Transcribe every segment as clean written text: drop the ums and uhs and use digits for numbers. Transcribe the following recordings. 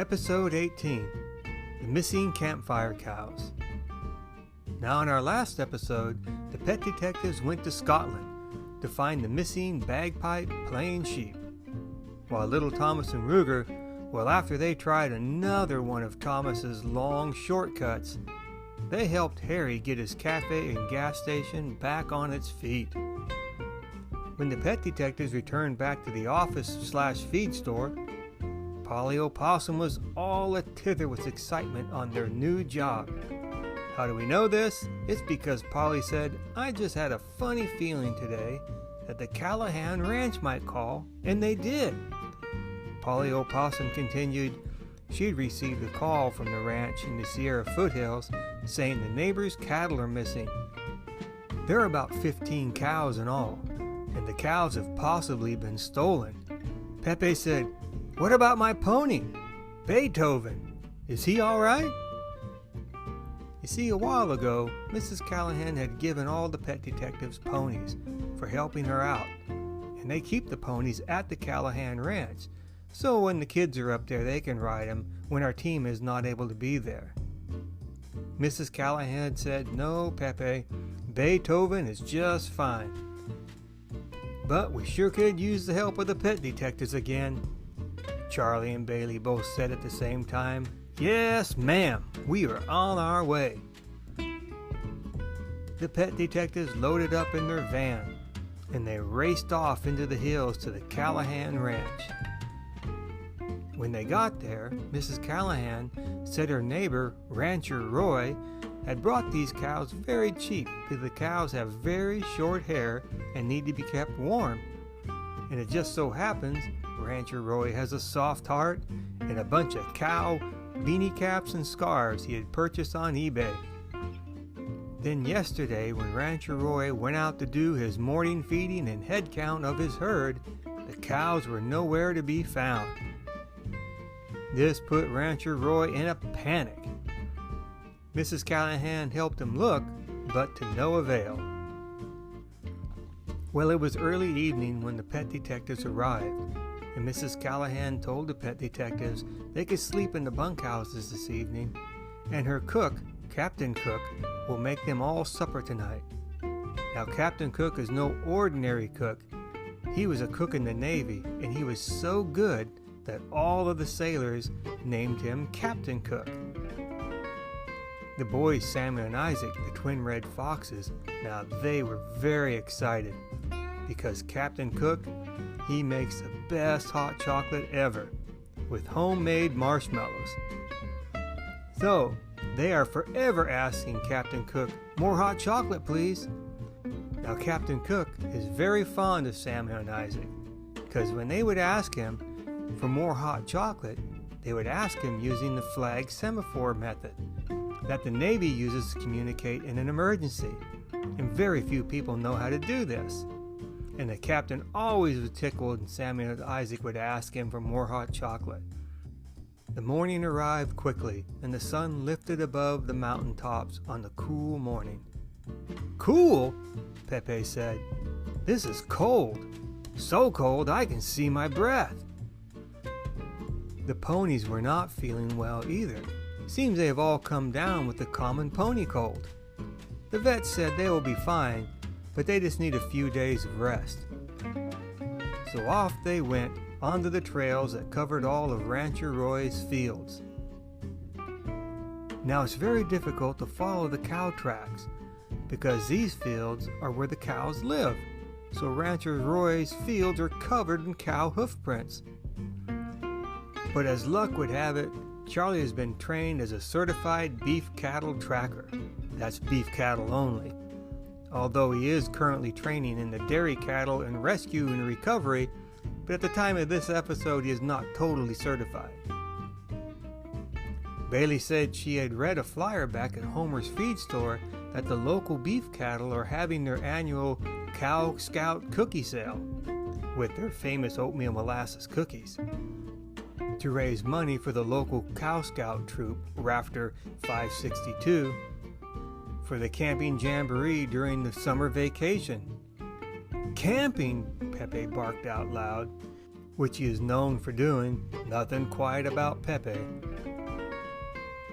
Episode 18, The Missing Campfire Cows. Now in our last episode, the pet detectives went to Scotland to find the missing bagpipe-playing sheep. While little Thomas and Ruger, after they tried another one of Thomas's long shortcuts, they helped Harry get his cafe and gas station back on its feet. When the pet detectives returned back to the office/feed store, Polly Opossum was all a-tither with excitement on their new job. How do we know this? It's because Polly said, "I just had a funny feeling today that the Callahan Ranch might call," and they did. Polly Opossum continued, she'd received a call from the ranch in the Sierra Foothills saying the neighbors' cattle are missing. There are about 15 cows in all, and the cows have possibly been stolen. Pepe said, "What about my pony, Beethoven? Is he all right?" You see, a while ago, Mrs. Callahan had given all the pet detectives ponies for helping her out, and they keep the ponies at the Callahan Ranch, so when the kids are up there, they can ride them when our team is not able to be there. Mrs. Callahan said, "No, Pepe, Beethoven is just fine. But we sure could use the help of the pet detectives again." Charlie and Bailey both said at the same time, "Yes, ma'am, we are on our way." The pet detectives loaded up in their van, and they raced off into the hills to the Callahan Ranch. When they got there, Mrs. Callahan said her neighbor, Rancher Roy, had brought these cows very cheap because the cows have very short hair and need to be kept warm. And it just so happens Rancher Roy has a soft heart and a bunch of cow beanie caps and scarves he had purchased on eBay. Then yesterday, when Rancher Roy went out to do his morning feeding and head count of his herd, the cows were nowhere to be found. This put Rancher Roy in a panic. Mrs. Callahan helped him look, but to no avail. Well, it was early evening when the pet detectives arrived, and Mrs. Callahan told the pet detectives they could sleep in the bunkhouses this evening, and her cook, Captain Cook, will make them all supper tonight. Now, Captain Cook is no ordinary cook. He was a cook in the Navy, and he was so good that all of the sailors named him Captain Cook. The boys, Samuel and Isaac, the twin red foxes, now they were very excited because Captain Cook, he makes the best hot chocolate ever with homemade marshmallows. So they are forever asking Captain Cook, "More hot chocolate, please." Now Captain Cook is very fond of Samuel and Isaac because when they would ask him for more hot chocolate, they would ask him using the flag semaphore method that the Navy uses to communicate in an emergency, and very few people know how to do this. And the captain always was tickled when Samuel and Isaac would ask him for more hot chocolate. The morning arrived quickly, and the sun lifted above the mountain tops on the cool morning. "Cool?" Pepe said. "This is cold. So cold I can see my breath." The ponies were not feeling well either. Seems they have all come down with the common pony cold. The vet said they will be fine, but they just need a few days of rest. So off they went onto the trails that covered all of Rancher Roy's fields. Now it's very difficult to follow the cow tracks because these fields are where the cows live, so Rancher Roy's fields are covered in cow hoof prints. But as luck would have it, Charlie has been trained as a certified beef cattle tracker. That's beef cattle only. Although he is currently training in the dairy cattle and rescue and recovery, but at the time of this episode he is not totally certified. Bailey said she had read a flyer back at Homer's feed store that the local beef cattle are having their annual Cow Scout cookie sale with their famous oatmeal molasses cookies to raise money for the local Cow Scout troop, Rafter 562, for the camping jamboree during the summer vacation. "Camping!" Pepe barked out loud. which he is known for doing, nothing quiet about Pepe.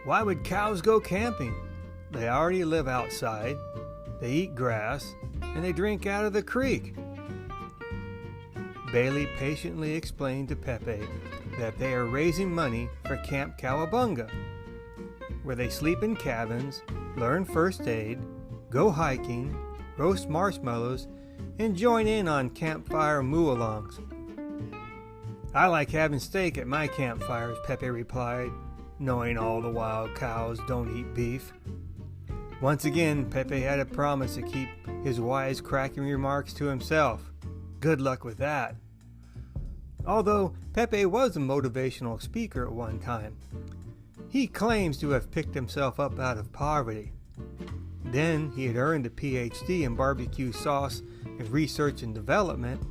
Why would cows go camping? They already live outside, they eat grass, and they drink out of the creek. Bailey patiently explained to Pepe that they are raising money for Camp Cowabunga, where they sleep in cabins, learn first aid, go hiking, roast marshmallows, and join in on campfire moo-alongs. I like having steak at my campfires, Pepe replied, knowing all the wild cows don't eat beef. Once again, Pepe had a promise to keep his wisecracking remarks to himself. Good luck with that. Although Pepe was a motivational speaker at one time, he claims to have picked himself up out of poverty. Then he had earned a PhD in barbecue sauce and research and development.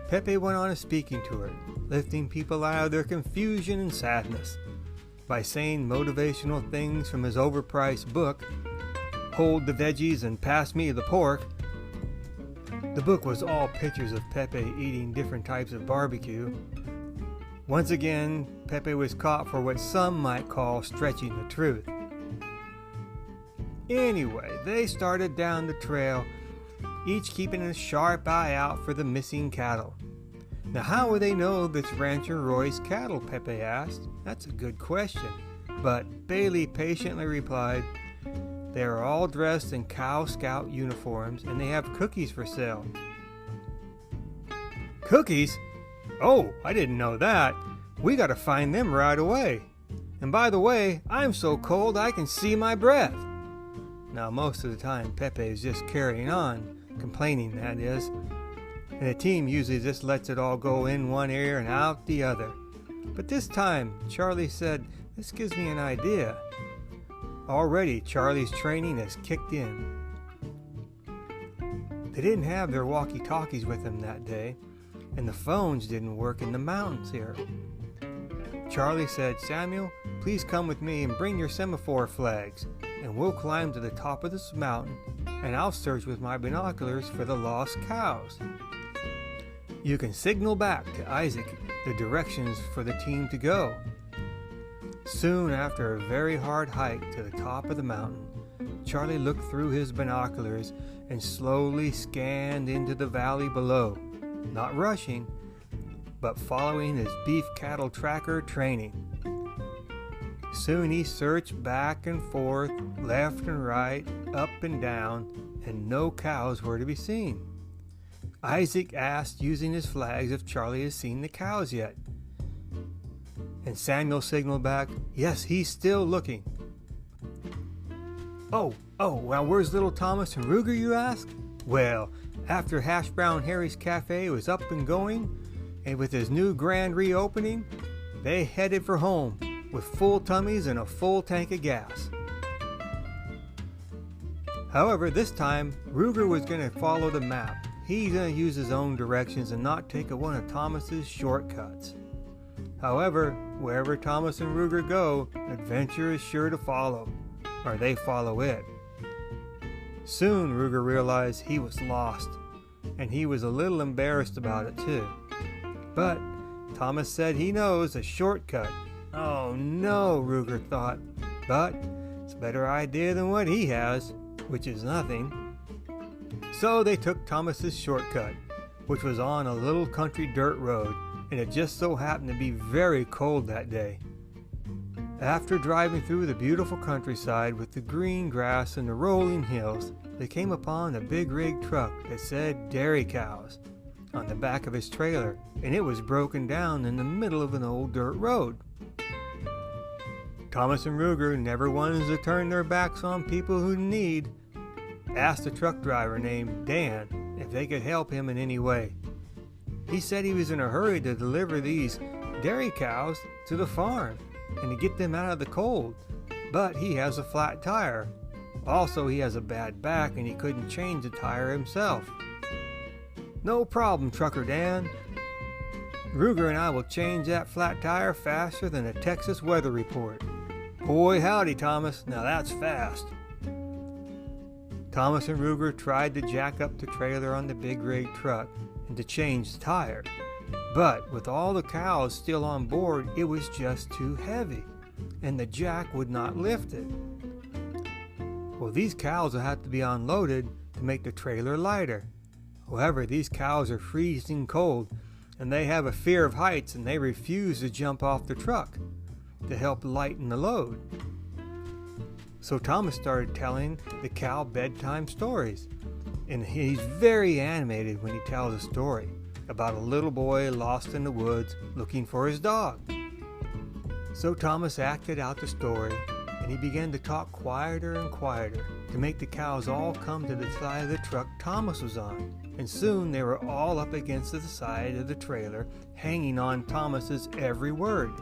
Pepe went on a speaking tour, lifting people out of their confusion and sadness by saying motivational things from his overpriced book, Hold the Veggies and Pass Me the Pork. The book was all pictures of Pepe eating different types of barbecue. Once again, Pepe was caught for what some might call stretching the truth. Anyway, they started down the trail, each keeping a sharp eye out for the missing cattle. Now, how would they know that's Rancher Roy's cattle? Pepe asked. That's a good question. But Bailey patiently replied, they are all dressed in Cow Scout uniforms and they have cookies for sale. Cookies? Oh, I didn't know that. We gotta find them right away. And by the way, I'm so cold I can see my breath. Now, most of the time, Pepe is just carrying on, complaining that is. And the team usually just lets it all go in one ear and out the other. But this time, Charlie said, this gives me an idea. Already, Charlie's training has kicked in. They didn't have their walkie-talkies with them that day, and the phones didn't work in the mountains here. Charlie said, Samuel, please come with me and bring your semaphore flags, and we'll climb to the top of this mountain, and I'll search with my binoculars for the lost cows. You can signal back to Isaac the directions for the team to go. Soon after a very hard hike to the top of the mountain, Charlie looked through his binoculars and slowly scanned into the valley below, not rushing, but following his beef cattle tracker training. Soon he searched back and forth, left and right, up and down, and no cows were to be seen. Isaac asked using his flags if Charlie has seen the cows yet. And Samuel signaled back, yes, he's still looking. Oh, well, where's little Thomas and Ruger, you ask? Well, after Hash Brown Harry's Cafe was up and going, and with his new grand reopening, they headed for home with full tummies and a full tank of gas. However, this time, Ruger was going to follow the map. He's going to use his own directions and not take one of Thomas's shortcuts. However, wherever Thomas and Ruger go, adventure is sure to follow, or they follow it. Soon Ruger realized he was lost, and he was a little embarrassed about it too. But Thomas said he knows a shortcut. Oh no, Ruger thought, but it's a better idea than what he has, which is nothing. So they took Thomas's shortcut, which was on a little country dirt road, and it just so happened to be very cold that day. After driving through the beautiful countryside with the green grass and the rolling hills, they came upon a big rig truck that said Dairy Cows on the back of his trailer, and it was broken down in the middle of an old dirt road. Thomas and Ruger never wanted to turn their backs on people who need. Asked a truck driver named Dan if they could help him in any way. He said he was in a hurry to deliver these dairy cows to the farm and to get them out of the cold, but he has a flat tire. Also, he has a bad back and he couldn't change the tire himself. No problem, Trucker Dan. Ruger and I will change that flat tire faster than a Texas weather report. Boy howdy, Thomas, now that's fast. Thomas and Ruger tried to jack up the trailer on the big rig truck and to change the tire, But with all the cows still on board, it was just too heavy, and the jack would not lift it. Well, these cows will have to be unloaded to make the trailer lighter. However, these cows are freezing cold, and they have a fear of heights, and they refuse to jump off the truck to help lighten the load. So Thomas started telling the cow bedtime stories, and he's very animated when he tells a story about a little boy lost in the woods looking for his dog. So Thomas acted out the story, and he began to talk quieter and quieter to make the cows all come to the side of the truck Thomas was on. And soon they were all up against the side of the trailer, hanging on Thomas's every word.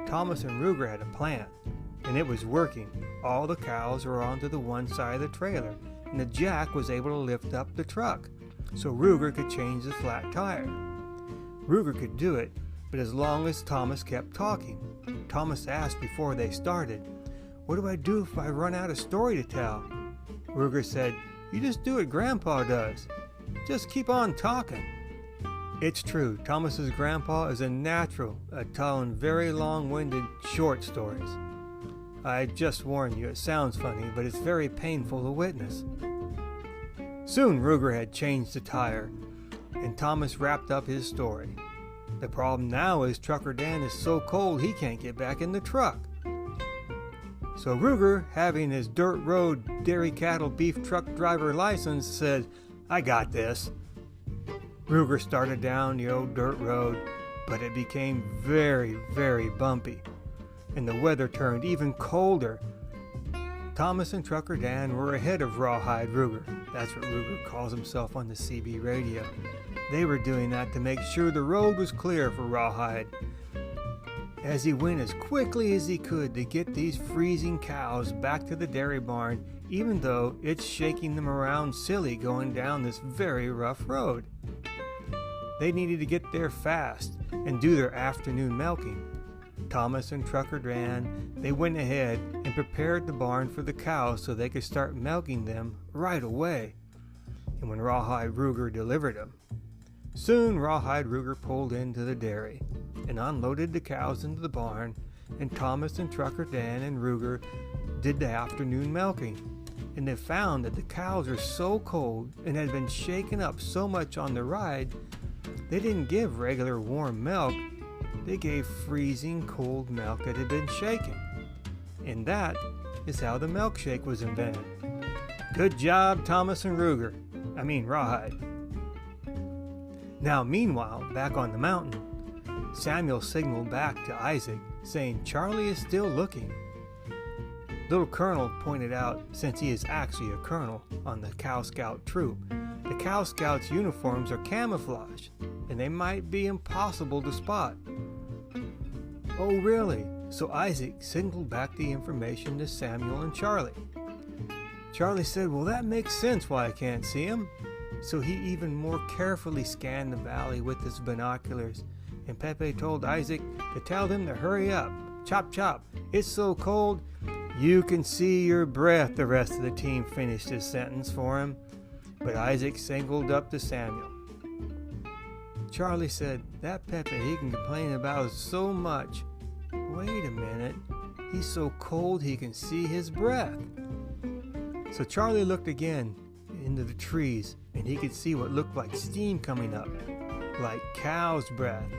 Thomas and Ruger had a plan, and it was working. All the cows were onto the one side of the trailer, and the jack was able to lift up the truck, so Ruger could change the flat tire. Ruger could do it, but as long as Thomas kept talking. Thomas asked before they started, "What do I do if I run out of story to tell?" Ruger said, "You just do what Grandpa does. Just keep on talking." It's true, Thomas's grandpa is a natural at telling very long-winded short stories. I just warn you, it sounds funny, but it's very painful to witness. Soon Ruger had changed the tire, and Thomas wrapped up his story. The problem now is Trucker Dan is so cold he can't get back in the truck. So Ruger, having his dirt road dairy cattle beef truck driver license, said, "I got this." Ruger started down the old dirt road, but it became very, very bumpy, and the weather turned even colder. Thomas and Trucker Dan were ahead of Rawhide Ruger. That's what Ruger calls himself on the CB radio. They were doing that to make sure the road was clear for Rawhide, as he went as quickly as he could to get these freezing cows back to the dairy barn, even though it's shaking them around silly going down this very rough road. They needed to get there fast and do their afternoon milking. Thomas and Trucker Dan, they went ahead and prepared the barn for the cows so they could start milking them right away, and when Rawhide Ruger delivered them. Soon Rawhide Ruger pulled into the dairy and unloaded the cows into the barn, and Thomas and Trucker Dan and Ruger did the afternoon milking. And they found that the cows were so cold and had been shaken up so much on the ride, they didn't give regular warm milk, they gave freezing cold milk that had been shaken. And that is how the milkshake was invented. Good job, Thomas and Rawhide. Now, meanwhile, back on the mountain, Samuel signaled back to Isaac, saying Charlie is still looking. Little Colonel pointed out, since he is actually a colonel on the Cow Scout troop, the Cow Scouts' uniforms are camouflaged, and they might be impossible to spot. Oh, really? So Isaac signaled back the information to Samuel and Charlie. Charlie said, "Well, that makes sense why I can't see him." So he even more carefully scanned the valley with his binoculars, and Pepe told Isaac to tell him to hurry up. "Chop, chop, it's so cold, you can see your breath." The rest of the team finished his sentence for him, but Isaac signaled up to Samuel. Charlie said, "That Pepe, he can complain about so much. Wait a minute, he's so cold he can see his breath." So Charlie looked again into the trees, and he could see what looked like steam coming up, like cow's breath.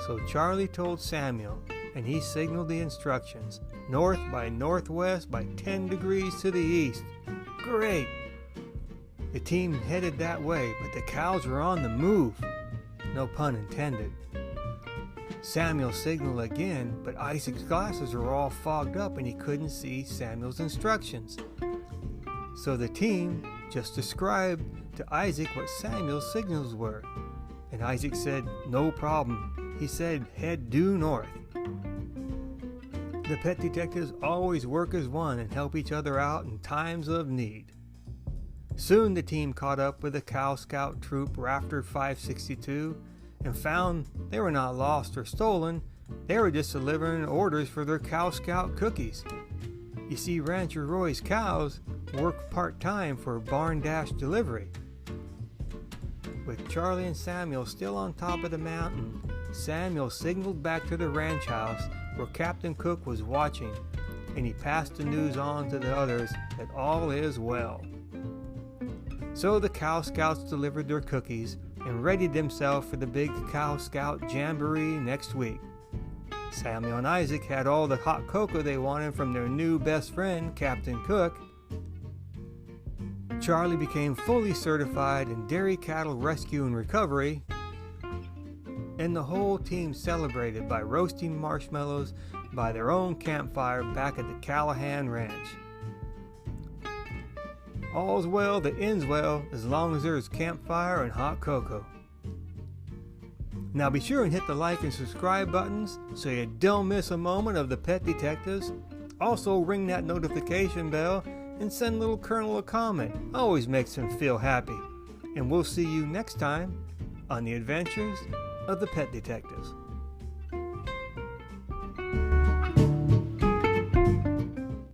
So Charlie told Samuel, and he signaled the instructions, north by northwest by 10 degrees to the east. Great! The team headed that way, but the cows were on the move. No pun intended. Samuel signaled again, but Isaac's glasses were all fogged up and he couldn't see Samuel's instructions. So the team just described to Isaac what Samuel's signals were. And Isaac said, "No problem." He said, "Head due north." The pet detectives always work as one and help each other out in times of need. Soon the team caught up with the Cow Scout troop Rafter 562 and found they were not lost or stolen. They were just delivering orders for their Cow Scout cookies. You see, Rancher Roy's cows work part-time for Barn Dash Delivery. With Charlie and Samuel still on top of the mountain, Samuel signaled back to the ranch house where Captain Cook was watching, and he passed the news on to the others that all is well. So the Cow Scouts delivered their cookies and readied themselves for the big Cow Scout Jamboree next week. Samuel and Isaac had all the hot cocoa they wanted from their new best friend, Captain Cook. Charlie became fully certified in dairy cattle rescue and recovery, and the whole team celebrated by roasting marshmallows by their own campfire back at the Callahan Ranch. All's well that ends well as long as there's campfire and hot cocoa. Now be sure and hit the like and subscribe buttons so you don't miss a moment of the Pet Detectives. Also ring that notification bell and send little Colonel a comment. Always makes him feel happy. And we'll see you next time on the Adventures of the Pet Detectives.